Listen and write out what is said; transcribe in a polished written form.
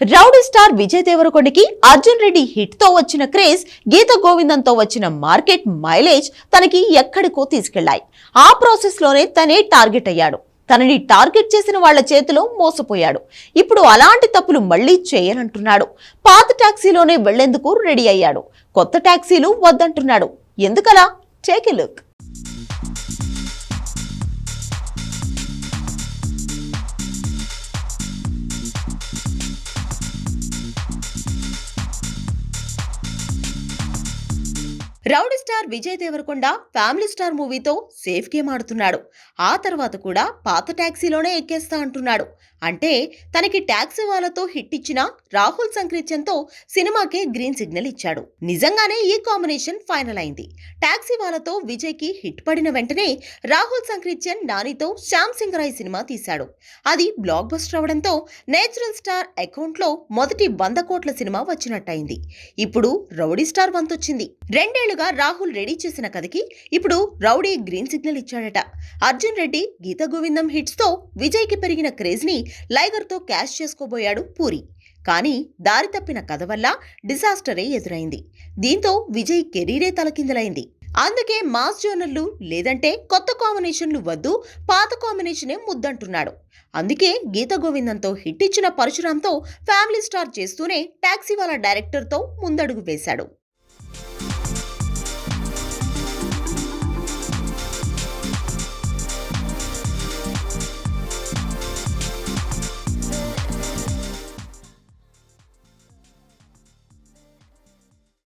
Rowdy star Vijay దేవరకొండకి Arjun Reddy hit తో వచ్చిన క్రేజ్, గీత గోవిందంతో వచ్చిన మార్కెట్ మైలేజ్ తనకి ఎక్కడికో తీసుకెళ్లాయి. ఆ ప్రాసెస్ లోనే తనే టార్గెట్ అయ్యాడు. తనని టార్గెట్ చేసిన వాళ్ల చేతిలో మోసపోయాడు. ఇప్పుడు అలాంటి తప్పులు మళ్లీ చేయనంటున్నాడు. పాత టాక్సీలోనే వెళ్లేందుకు రెడీ అయ్యాడు. కొత్త టాక్సీలు వద్దంటున్నాడు. ఎందుకలా? Take a look. Rowdy star Vijay Deverakonda family star మూవీతో సేఫ్ గేమ్ ఆడుతున్నాడు. ఆ తర్వాత కూడా పాత టాక్సీలోనే ఎక్కేస్తా అంటున్నాడు. అంటే తనకి టాక్సీ వాళ్ళతో హిట్ ఇచ్చిన రాహుల్ సంక్రిత్యంతో సినిమాకే గ్రీన్ సిగ్నల్ ఇచ్చాడు. నిజంగానే ఈ కాంబినేషన్ ఫైనల్ అయింది. టాక్సీ వాళ్ళతో విజయ్ కి హిట్ పడిన వెంటనే రాహుల్ సంక్రిత్యన్ నానితో శ్యామ్ సింగ్ రాయ్ సినిమా తీశాడు. అది బ్లాక్ బస్టర్ అవడంతో నేచురల్ స్టార్ అకౌంట్ లో మొదటి 100 కోట్ల సినిమా వచ్చినట్టయింది. ఇప్పుడు రౌడీ స్టార్ వంతొచ్చింది. రెండేళ్లుగా రాహుల్ రెడీ చేసిన కథకి ఇప్పుడు రౌడీ గ్రీన్ సిగ్నల్ ఇచ్చాడట. అర్జున్ రెడ్డి, గీత గోవిందం హిట్స్ తో విజయ్ కి పెరిగిన క్రేజ్ ని లైగర్ తో క్యాష్ చేసుకోబోయాడు పూరి. కానీ దారి తప్పిన కథ వల్ల డిజాస్టరే ఎదురైంది. దీంతో విజయ్ కెరీరే తలకిందులైంది. అందుకే మాస్ జోనర్లు లేదంటే కొత్త కాంబినేషన్లు వద్దు, పాత కాంబినేషనే ముద్దంటున్నాడు. అందుకే గీత గోవిందంతో హిట్ ఇచ్చిన పరశురాంతో ఫ్యామిలీ స్టార్ చేస్తూనే టాక్సీ వాళ్ళ డైరెక్టర్ తో ముందడుగు వేశాడు.